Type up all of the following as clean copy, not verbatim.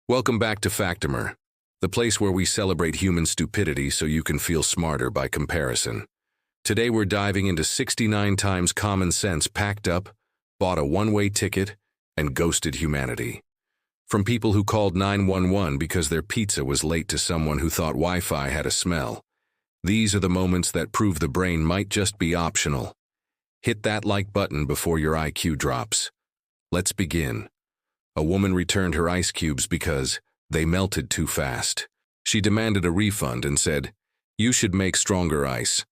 Welcome back to Factomer, the place where we celebrate human stupidity so you can feel smarter by comparison. Today we're diving into 69 times common sense packed up, bought a one-way ticket, and ghosted humanity. From people who called 911 because their pizza was late to someone who thought Wi-Fi had a smell. These are the moments that prove the brain might just be optional. Hit that like button before your IQ drops. Let's begin. A woman returned her ice cubes because they melted too fast. She demanded a refund and said, "You should make stronger ice."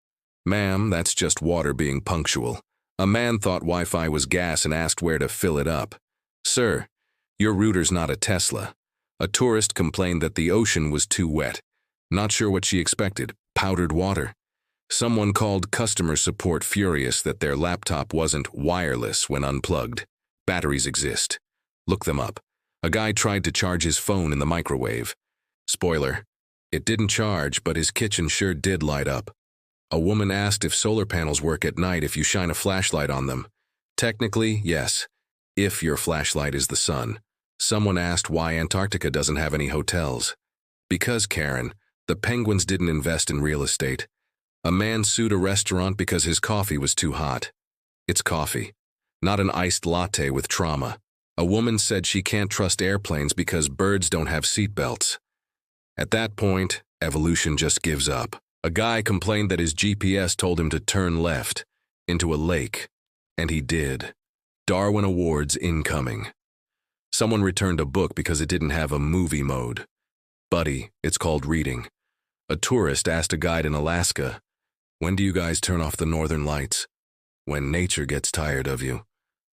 "Ma'am, that's just water being punctual." A man thought Wi-Fi was gas and asked where to fill it up. "Sir, your router's not a Tesla." A tourist complained that the ocean was too wet. Not sure what she expected, powdered water. Someone called customer support furious that their laptop wasn't wireless when unplugged. Batteries exist. Look them up. A guy tried to charge his phone in the microwave. Spoiler, it didn't charge, but his kitchen sure did light up. A woman asked if solar panels work at night if you shine a flashlight on them. Technically, yes, if your flashlight is the sun. Someone asked why Antarctica doesn't have any hotels. Because, Karen, the penguins didn't invest in real estate. A man sued a restaurant because his coffee was too hot. It's coffee, not an iced latte with trauma. A woman said she can't trust airplanes because birds don't have seatbelts. At that point, evolution just gives up. A guy complained that his GPS told him to turn left into a lake, and he did. Darwin Awards incoming. Someone returned a book because it didn't have a movie mode. Buddy, it's called reading. A tourist asked a guide in Alaska, "When do you guys turn off the northern lights?" "When nature gets tired of you."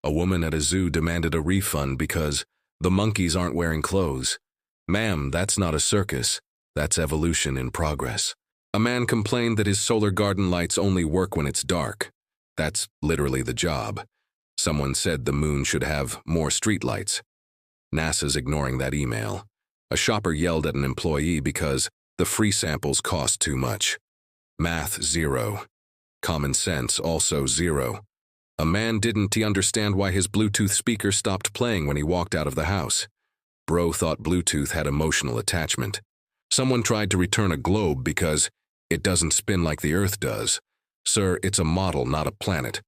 A woman at a zoo demanded a refund because the monkeys aren't wearing clothes. "Ma'am, that's not a circus. That's evolution in progress." A man complained that his solar garden lights only work when it's dark. That's literally the job. Someone said the moon should have more streetlights. NASA's ignoring that email. A shopper yelled at an employee because the free samples cost too much. Math, 0. Common sense, also 0. A man didn't understand why his Bluetooth speaker stopped playing when he walked out of the house. Bro thought Bluetooth had emotional attachment. Someone tried to return a globe because it doesn't spin like the Earth does. "Sir, it's a model, not a planet."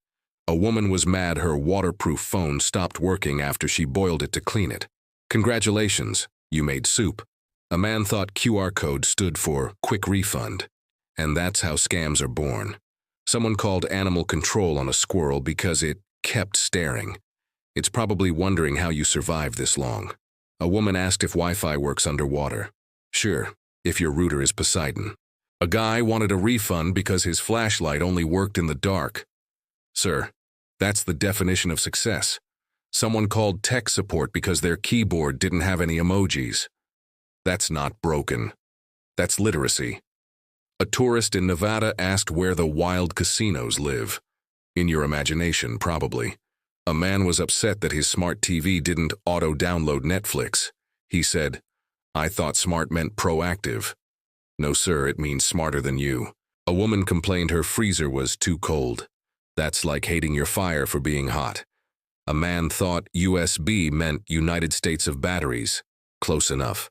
A woman was mad her waterproof phone stopped working after she boiled it to clean it. "Congratulations, you made soup." A man thought QR code stood for quick refund. And that's how scams are born. Someone called animal control on a squirrel because it kept staring. It's probably wondering how you survived this long. A woman asked if Wi-Fi works underwater. Sure, if your router is Poseidon. A guy wanted a refund because his flashlight only worked in the dark. Sir, that's the definition of success. Someone called tech support because their keyboard didn't have any emojis. That's not broken. That's literacy. A tourist in Nevada asked where the wild casinos live. In your imagination, probably. A man was upset that his smart TV didn't auto-download Netflix. He said, "I thought smart meant proactive." "No, sir, it means smarter than you." A woman complained her freezer was too cold. That's like hating your fire for being hot. A man thought USB meant United States of Batteries. Close enough.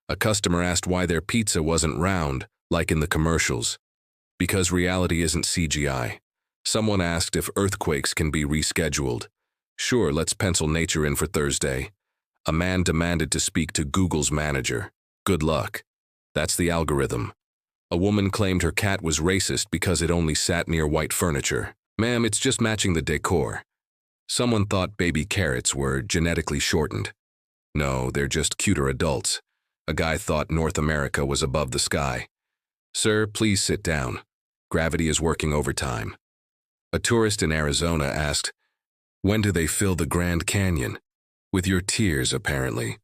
A customer asked why their pizza wasn't round, like in the commercials. Because reality isn't CGI. Someone asked if earthquakes can be rescheduled. Sure, let's pencil nature in for Thursday. A man demanded to speak to Google's manager. Good luck. That's the algorithm. A woman claimed her cat was racist because it only sat near white furniture. "Ma'am, it's just matching the decor." Someone thought baby carrots were genetically shortened. No, they're just cuter adults. A guy thought North America was above the sky. "Sir, please sit down. Gravity is working overtime." A tourist in Arizona asked, "When do they fill the Grand Canyon?" "With your tears, apparently."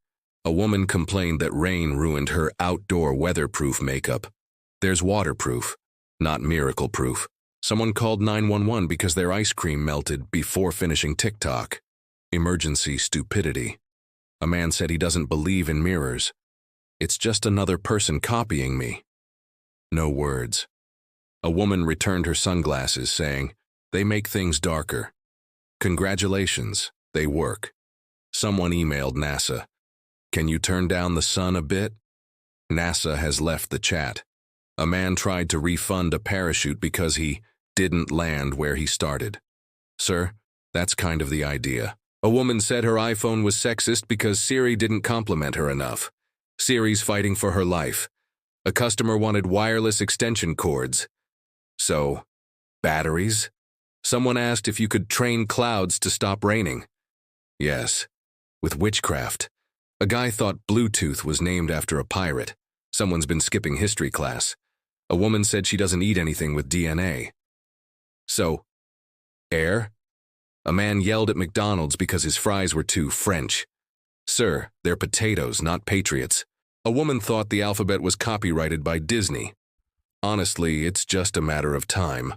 A woman complained that rain ruined her outdoor weatherproof makeup. There's waterproof, not miracle-proof. Someone called 911 because their ice cream melted before finishing TikTok. Emergency stupidity. A man said he doesn't believe in mirrors. It's just another person copying me. No words. A woman returned her sunglasses saying, "They make things darker." Congratulations, they work. Someone emailed NASA. Can you turn down the sun a bit? NASA has left the chat. A man tried to refund a parachute because he didn't land where he started. Sir, that's kind of the idea. A woman said her iPhone was sexist because Siri didn't compliment her enough. Siri's fighting for her life. A customer wanted wireless extension cords. So, batteries? Someone asked if you could train clouds to stop raining. Yes, with witchcraft. A guy thought Bluetooth was named after a pirate. Someone's been skipping history class. A woman said she doesn't eat anything with DNA. So, air? A man yelled at McDonald's because his fries were too French. Sir, they're potatoes, not patriots. A woman thought the alphabet was copyrighted by Disney. Honestly, it's just a matter of time.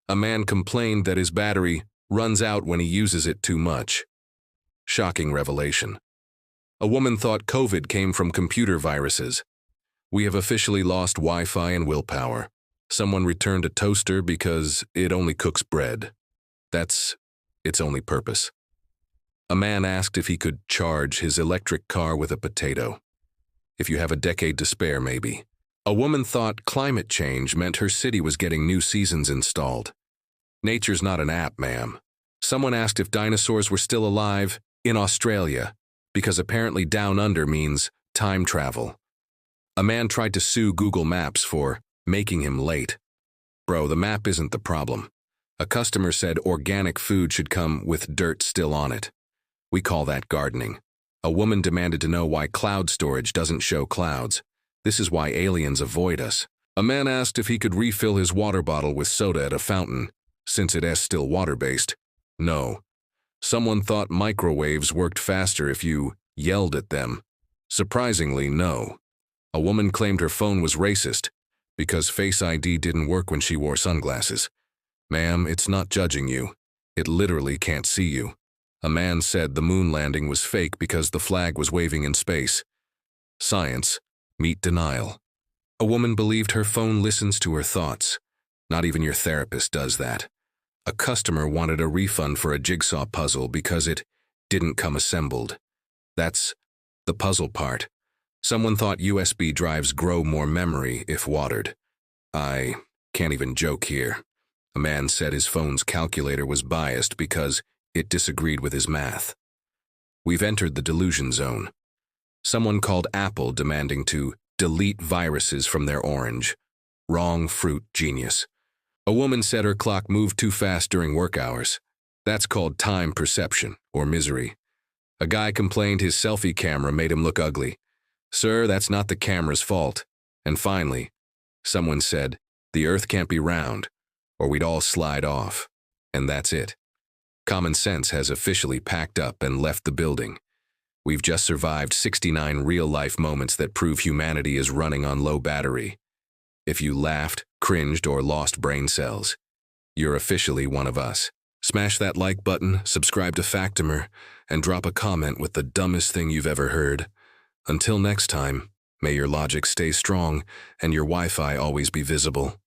A man complained that his battery runs out when he uses it too much. Shocking revelation. A woman thought COVID came from computer viruses. We have officially lost Wi-Fi and willpower. Someone returned a toaster because it only cooks bread. That's its only purpose. A man asked if he could charge his electric car with a potato. If you have a decade to spare, maybe. A woman thought climate change meant her city was getting new seasons installed. Nature's not an app, ma'am. Someone asked if dinosaurs were still alive in Australia, because apparently down under means time travel. A man tried to sue Google Maps for making him late. Bro, the map isn't the problem. A customer said organic food should come with dirt still on it. We call that gardening. A woman demanded to know why cloud storage doesn't show clouds. This is why aliens avoid us. A man asked if he could refill his water bottle with soda at a fountain, since it is still water-based. No. Someone thought microwaves worked faster if you yelled at them. Surprisingly, no. A woman claimed her phone was racist because Face ID didn't work when she wore sunglasses. Ma'am, it's not judging you. It literally can't see you. A man said the moon landing was fake because the flag was waving in space. Science, meet denial. A woman believed her phone listens to her thoughts. Not even your therapist does that. A customer wanted a refund for a jigsaw puzzle because it didn't come assembled. That's the puzzle part. Someone thought USB drives grow more memory if watered. I can't even joke here. A man said his phone's calculator was biased because it disagreed with his math. We've entered the delusion zone. Someone called Apple demanding to delete viruses from their orange. Wrong fruit genius. A woman said her clock moved too fast during work hours. That's called time perception or misery. A guy complained his selfie camera made him look ugly. Sir, that's not the camera's fault. And finally, someone said, the earth can't be round, or we'd all slide off. And that's it. Common sense has officially packed up and left the building. We've just survived 69 real-life moments that prove humanity is running on low battery. If you laughed, cringed, or lost brain cells, you're officially one of us. Smash that like button, subscribe to Factomer, and drop a comment with the dumbest thing you've ever heard. Until next time, may your logic stay strong and your Wi-Fi always be visible.